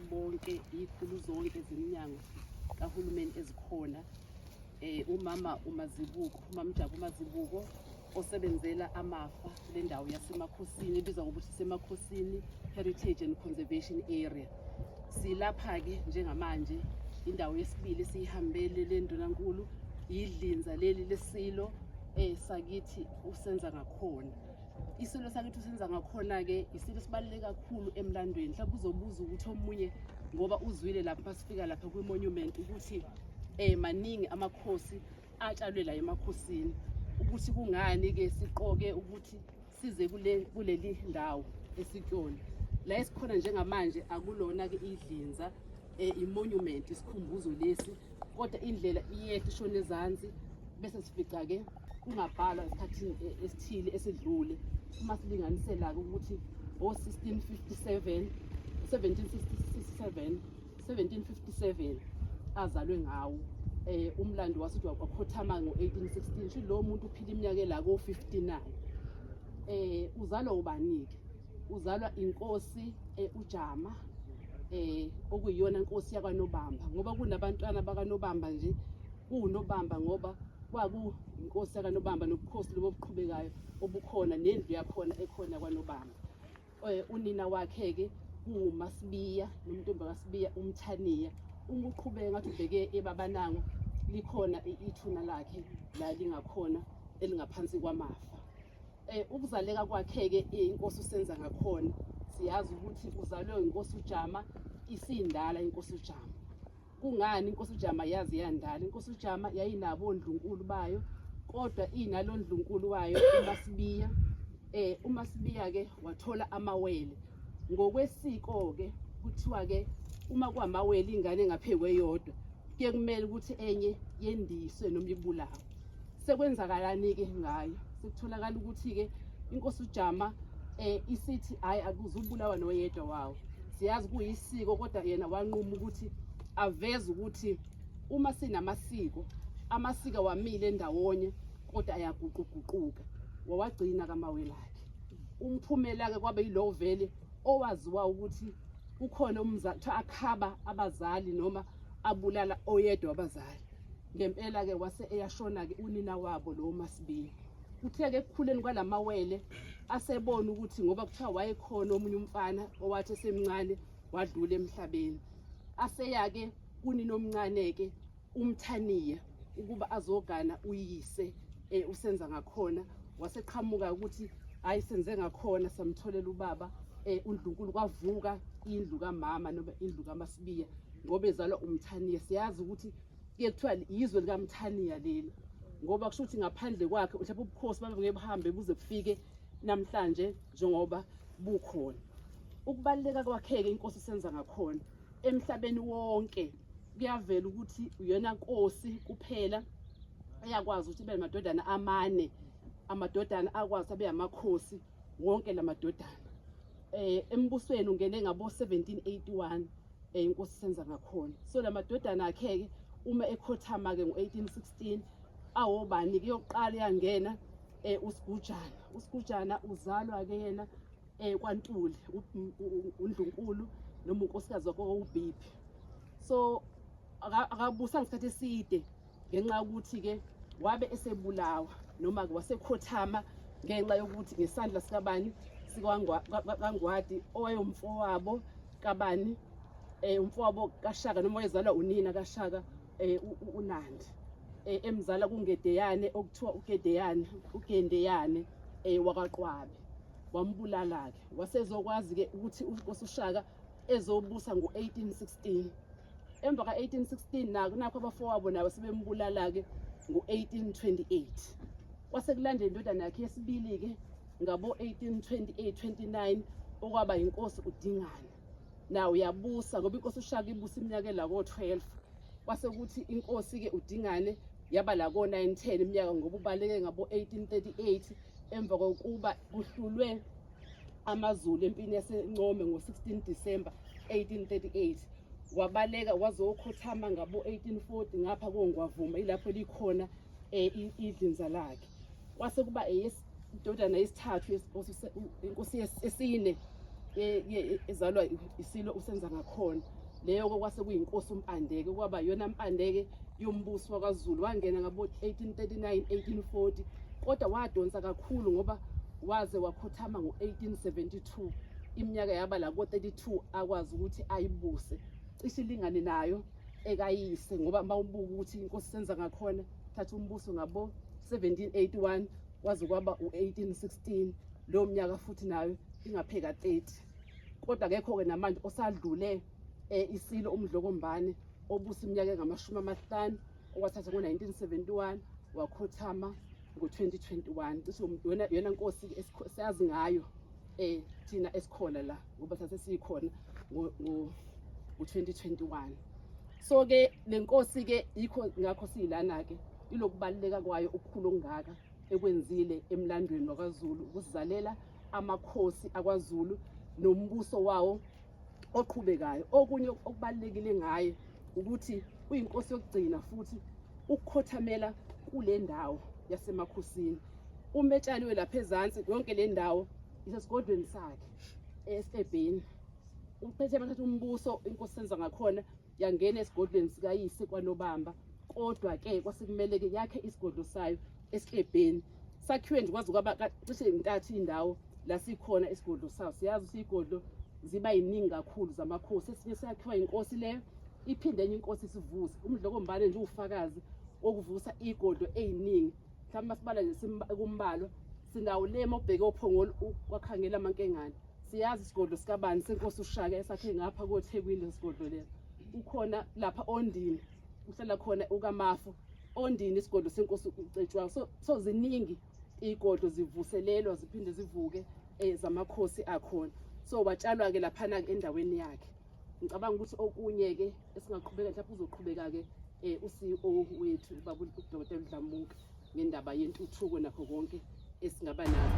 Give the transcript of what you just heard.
nathi bonke ikhulu zonke zeminyango kahulumeni ezikhona, umama Jabu Mazibuko osebenzela amafa kule ndawo yasemakhosini ebizwa ngokuthi Semakhosini Heritage and Conservation Area. Silapha-ke njengamanje indawo yesibili esiyihambele le ndunankulu idlinza leli lesilo sakithi usenza ngakhona. Isilo sakithi usenza ngakhona-ke isilo sibaluleke kakhulu emlandweni. Mhlawumbe uzobuza ukuthi omunye ngoba uzwile lapha sifika lapha kwi-monument ukuthi maningi amakhosi atshalwe la emakhosini, ukuthi kungani-ke siqoke ukuthi size kuleli ndawo eSityoli. La esikhona njengamanje akulona-ke idlinza, i-monument, isikhumbuzo lesi, kodwa indlela iyehla ishona ezansi bese sifica-ke kungabhalwa esikhathini esithile esidlule. Uma silinganisela-ke ukuthi 1757 azalwe ngawo. Umlando wasuthi wakhothama ngo-1816, shi lo muntu uphila iminyaka la ko-59. Uzalwa ubani-ke? Uzalwa inkosi uJama, okuyiyona inkosi yakwaNobamba, ngoba kunabantwana bakaNobamba nje, kuwuNobamba ngoba kwakuyinkosi yakaNobamba nobukhosi lobo obuqhubekayo obukhona nendlu yakhona ekhona kwaNobamba. Unina wakhe-ke kuwuMasibiya nomntombi kaSibiya uMthaniya. Uma uqhubeka ngathi ubheke eBabanango likhona ithuna lakhe la lingakhona elingaphansi kwamafa. Ukuzaleka kwakhe-ke inkosi usenza ngakhona siyazi ukuthi uzalwe inkosi uJama, isindala inkosi uJama. Kungani inkosi uJama yazi yandala? Inkosi uJama yayinabo ondlunkulu bayo, kodwa inalo ndlunkulu wayo uMasibiya. uMasibiya-ke wathola amawele. Ngokwesiko-ke kuthiwa-ke uma kwamawele ingane engaphekwe yodwa kuye kumele ukuthi enye yendiswe noma ibulawe. Sekwenzakalani-ke ngayo? Sekutholakala ukuthi-ke inkosi uJama isithi hayi akuzubulawa noyedwa wawo. Siyazi kuyisiko, kodwa yena wanquma ukuthi aveze ukuthi uma sinamasiko, amasiko wamile ndawonye kodwa ayaguquguquka. Wawagcina kamawele akhe. Umphumela-ke kwaba yilo vele owaziwa ukuthi kukhona umzathu akhaba abazali noma abulala oyedwa abazali. Ngempela-ke wase eyashona-ke unina wabo lo Masibiya. Kuthe-ke ekukhuleni kwalamawele asebona ukuthi ngoba kuthiwa wayekhona omunye umfana owathi esemncane wadlula emhlabeni. Aseya-ke kunina omncane-ke uMthaniya ukuba azogana uyise usenza ngakhona. Waseqhamuka ukuthi hayi senze ngakhona samtholela ubaba uNdlunkulu. Kwavuka indlu kamama noma indlu kaMasibiya ngoba ezalwa uMthaniya. Siyazi ukuthi kuye kuthiwa izwe likaMthaniya leli, ngoba kusho ukuthi ngaphandle kwakhe mhlawumbe ubukhosi babe buhambe buze kufike namhlanje njengoba bukhona. Ukubaluleka kwakhe-ke inkosi isenza ngakhona emhlabeni wonke kuyavela ukuthi uyona nkosi kuphela eyakwazi ukuthi ibe namadodana amane. Amadodana akwazi abe amakhosi wonke la madodana. Embusweni ungene ngabo 1781 inkosi isenza ngakhona. So la madodana akhe-ke uma ekhothama-ke ngo-1816 awobani-ke yokuqala yangena uSigujana. USigujana uzalwa-ke yena kwaNtuli uNdlunkulu noma unkosikazi wakhe uBhiphi. So akabusa ngesikhathi eside ngenxa yokuthi-ke wabe esebulawa noma-ke wasekhothama ngenxa yokuthi ngesandla sikabani kaNgwadi owayewumfowabo kabani, umfowabo kaShaka noma wayezalwa unina kaShaka uNandi. Emzala kuNgedeyane okuthiwa uGendeyane wakwaQwabe. Wambulala-ke wasezokwazi-ke ukuthi uNkosi uShaka ezobusa ngo-1816. Emva ka-1816 nakho abafowabo nabo sebembulala-ke ngo-1828. Kwasekulandela indodana yakhe yesibili-ke ngabo-1828-29 okwaba yinkosi uDingane. Nawo yabusa ngoba inkosi uShaka ibusa iminyaka la ko-12. Kwasekuthi inkosi-ke uDingane yaba la ko-910 iminyaka ngoba ubaleke ngabo-1838 emva kokuba kuhlulwe amaZulu empini yaseNcome ngo-16 December 1838. Wabaleka wazokhothama ngabo-1840 ngapha koNgwavuma ilapho likhona idlinza lakhe. Kwase kuba indodana yesithathu inkosi esine ezalwa isilo usenza ngakhona leyo kwase kuyinkosi uMpandeke kwaba yona Mpandeke yombuso wakwaZulu wangena ngabo 1839 1840 kodwa wadonsa kakhulu ngoba waze wakhothama ngo1872 iminyaka yaba la ko32 akwazi ukuthi ayibuse cishe ilingane nayo ekayise ngoba mawubuka ukuthi inkosi senza ngakhona thatha umbuso ngabo 1781 kwaze kwaba u1816 lo mnyaka futhi nayo ingapheka 30 kodwa akekho ke namanje osadlule isilo uMdlokombane obusa iminyaka engama50 okwathatha ngo1971 wakhothama ngo2021 cishe yona nkosi esiyazi ngayo thina esikhona la ngoba thathe sikhona ngo2021 so ke lenkosi ke yikho ngakho silana ke ilokubaleka kwayo ukukhulu ongaka ekwenzile emlandweni wakwaZulu ukusizalela amakhosi akwaZulu nombuso wawo oqhubekayo okunye okubalekile ngaye ukuthi uyinkosi yokugcina futhi ukukhothamela kule ndawo yasemakhosini umetshaliwe lapha ezantsi yonke le ndawo isesigodlweni sakhe eSebheni uphethe manje umbuso inkosi senza ngakhona yangena esigodlweni sikayise kwaNobamba kodwa ke kwasekumele ke yakhe isigodlo sayo eSebheni sakhiwe nje kwazi kwaba cishe intathu indawo la sikhona isigodlo sayo siyazi isigodlo ziba yiningi kakhulu zamakhosi esinye sakhiwa inkosi leyo iphinde enye inkosi isivusa uMdlokombane nje ufakazi okuvusa igodlo eziningi mhlawumbe masibala nje kumbalo sinawo lemo obheke ophongolo kwakhangela amankengane siyazi isigodlo sikabani senkosi uShaka esakhe ngapha koThekwini lesigodlo leso ukhona lapha Ondini uhlala khona ukaMafu Ondini isigodlo senkosi uCetshwayo so ziningi igodlo zivuselelwa ziphinde zivuke zamakhosi akhona so watshalwa ke lapha endaweni yakhe ngicabanga ukuthi okunye ke esingaqhubeka mhlawumbe uzoqhubeka ke uCEO wethu ubaba uDkt Dlamuka ngendaba yentuthuko nakho konke esingaba nakho.